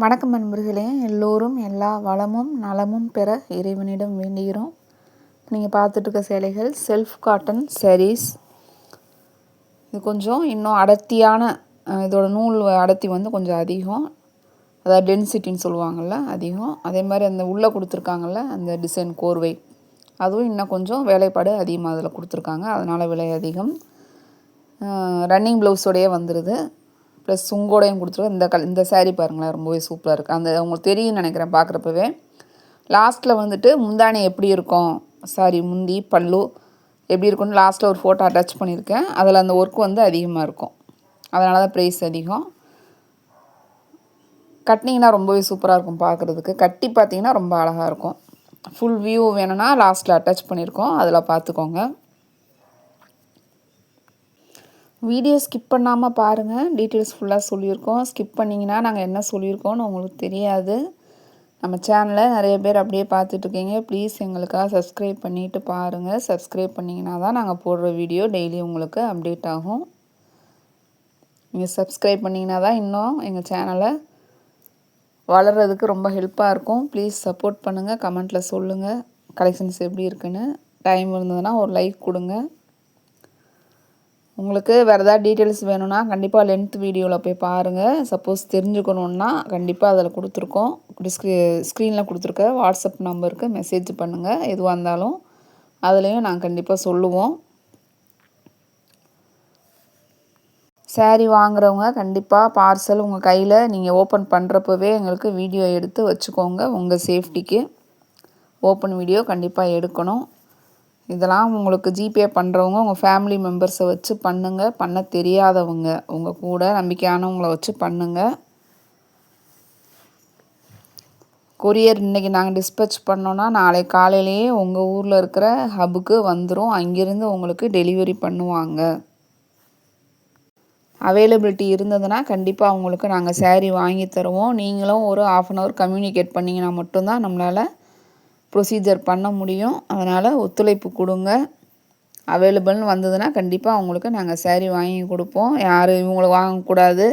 வணக்கம் நண்பர்களே, எல்லோரும் எல்லா வளமும் நலமும் பெற இறைவனிடம் வேண்டுகிறோம். நீங்கள் பார்த்துட்ருக்க சேலைகள் செல்ஃப் காட்டன் சாரீஸ். இது கொஞ்சம் இன்னும் அடர்த்தியான இதோட நூல் அடர்த்தி வந்து கொஞ்சம் அதிகம், அதாவது டென்சிட்டின்னு சொல்லுவாங்கள்ல அதிகம். அதே மாதிரி அந்த உள்ளே கொடுத்துருக்காங்கள்ல அந்த டிசைன் கோர்வை, அதுவும் இன்னும் கொஞ்சம் வேலைப்பாடு அதிகமாக அதில் கொடுத்துருக்காங்க, அதனால் விலை அதிகம். ரன்னிங் ப்ளவுஸோடையே வந்துடுது, ப்ளஸ் சுங்கோடையும் கொடுத்துருவோம். இந்த சாரீ பாருங்களேன், ரொம்பவே சூப்பராக இருக்குது. அந்த உங்களுக்கு தெரியும்னு நினைக்கிறேன் பார்க்குறப்பவே. லாஸ்ட்டில் வந்துட்டு முந்தானி எப்படி இருக்கும், சாரி முந்தி பல்லு எப்படி இருக்கும்னு லாஸ்ட்டில் ஒரு ஃபோட்டோ அட்டாச் பண்ணியிருக்கேன். அதில் அந்த ஒர்க் வந்து அதிகமாக இருக்கும், அதனால தான் ப்ரைஸ் அதிகம். கட்டினீங்கன்னா ரொம்பவே சூப்பராக இருக்கும் பார்க்குறதுக்கு. கட்டி பார்த்தீங்கன்னா ரொம்ப அழகாக இருக்கும். ஃபுல் வியூ வேணும்னா லாஸ்ட்டில் அட்டாச் பண்ணியிருக்கோம், அதில் பார்த்துக்கோங்க. வீடியோ ஸ்கிப் பண்ணாமல் பாருங்கள், டீட்டெயில்ஸ் ஃபுல்லாக சொல்லியிருக்கோம். ஸ்கிப் பண்ணிங்கன்னா நாங்கள் என்ன சொல்லியிருக்கோன்னு உங்களுக்கு தெரியாது. நம்ம சேனலை நிறைய பேர் அப்படியே பார்த்துட்ருக்கீங்க. ப்ளீஸ் எங்களுக்காக சப்ஸ்கிரைப் பண்ணிவிட்டு பாருங்கள். சப்ஸ்கிரைப் பண்ணிங்கன்னா தான் நாங்கள் போடுற வீடியோ டெய்லி உங்களுக்கு அப்டேட் ஆகும். நீங்கள் சப்ஸ்கிரைப் பண்ணிங்கன்னா தான் இன்னும் எங்கள் சேனலை வளர்கிறதுக்கு ரொம்ப ஹெல்ப்பாக இருக்கும். ப்ளீஸ் சப்போர்ட் பண்ணுங்கள், கமெண்ட்டில் சொல்லுங்கள் கலெக்ஷன்ஸ் எப்படி இருக்குன்னு. டைம் இருந்ததுன்னா ஒரு லைக் கொடுங்க. உங்களுக்கு வேறு ஏதாவது டீட்டெயில்ஸ் வேணும்னா கண்டிப்பாக லென்த் வீடியோவில் போய் பாருங்கள். சப்போஸ் தெரிஞ்சுக்கணுன்னா கண்டிப்பாக அதில் கொடுத்துருக்கோம். ஸ்க்ரீனில் கொடுத்துருக்க வாட்ஸ்அப் நம்பருக்கு மெசேஜ் பண்ணுங்கள். எதுவாக இருந்தாலும் அதுலேயும் நாங்கள் கண்டிப்பாக சொல்லுவோம். சாரீ வாங்குறவங்க கண்டிப்பாக பார்சல் உங்கள் கையில் நீங்கள் ஓப்பன் பண்ணுறப்பவே எங்களுக்கு வீடியோ எடுத்து வச்சுக்கோங்க. உங்கள் சேஃப்டிக்கு ஓப்பன் வீடியோ கண்டிப்பாக எடுக்கணும். இதெல்லாம் உங்களுக்கு ஜிபே பண்ணுறவங்க உங்கள் ஃபேமிலி மெம்பர்ஸை வச்சு பண்ணுங்கள். பண்ண தெரியாதவங்க உங்கள் கூட நம்பிக்கையானவங்கள வச்சு பண்ணுங்கள். கொரியர் இன்றைக்கி நாங்கள் டிஸ்பேச் பண்ணோன்னா நாளை காலையிலேயே உங்கள் ஊரில் இருக்கிற ஹப்புக்கு வந்துடும். அங்கேருந்து உங்களுக்கு டெலிவரி பண்ணுவாங்க. அவைலபிலிட்டி இருந்ததுன்னா கண்டிப்பாக உங்களுக்கு நாங்கள் சாரீ வாங்கி தருவோம். நீங்களும் ஒரு 1/2 அன் ஹவர் கம்யூனிகேட் பண்ணிங்கன்னா மட்டும்தான் நம்மளால் ப்ரொசீஜர் பண்ண முடியும். அதனால் ஒத்துழைப்பு கொடுங்க. அவைலபிள்னு வந்ததுன்னா கண்டிப்பாக அவங்களுக்கு நாங்கள் சாரீ வாங்கி கொடுப்போம். யார் இவங்களுக்கு வாங்கக்கூடாது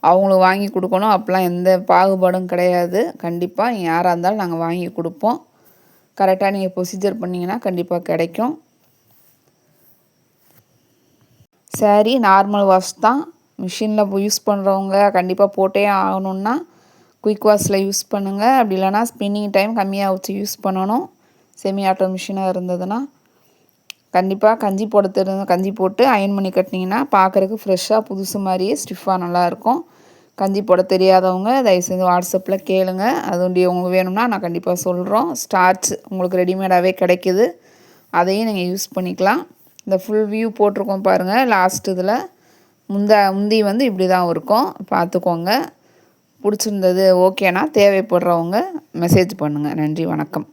அவங்களுக்கு வாங்கி கொடுக்கணும் அப்படிலாம் எந்த பாகுபாடும் கிடையாது. கண்டிப்பாக நீங்கள் யாராக இருந்தாலும் நாங்கள் வாங்கி கொடுப்போம். கரெக்டாக நீங்கள் ப்ரொசீஜர் பண்ணிங்கன்னா கண்டிப்பாக கிடைக்கும். சாரீ நார்மல் வாஷ் தான். மிஷினில் யூஸ் பண்ணுறவங்க கண்டிப்பாக போட்டே ஆகணுன்னா குயிக் வாஷில் யூஸ் பண்ணுங்கள். அப்படி இல்லைனா ஸ்பின்னிங் டைம் கம்மியாக வச்சு யூஸ் பண்ணணும். செமி ஆட்டோ மிஷினாக இருந்ததுன்னா கண்டிப்பாக கஞ்சி போட்டு அயன் பண்ணி கட்டினீங்கன்னா பார்க்குறதுக்கு ஃப்ரெஷ்ஷாக புதுசு மாதிரியே ஸ்டிஃபாக நல்லாயிருக்கும். கஞ்சி போட தெரியாதவங்க தயவுசெய்து வாட்ஸ்அப்பில் கேளுங்க. அது உங்களுக்கு வேணும்னா நான் கண்டிப்பாக சொல்கிறோம். ஸ்டார்ச் உங்களுக்கு ரெடிமேடாகவே கிடைக்கிது, அதையும் நீங்கள் யூஸ் பண்ணிக்கலாம். இந்த ஃபுல் வியூ போட்டிருக்கோம் பாருங்கள். லாஸ்ட் இதில் முந்தி வந்து இப்படி தான் இருக்கும், பார்த்துக்கோங்க. பிடிச்சிருந்தது ஓகேனா தேவைப்படுறவங்க மெசேஜ் பண்ணுங்கள். நன்றி, வணக்கம்.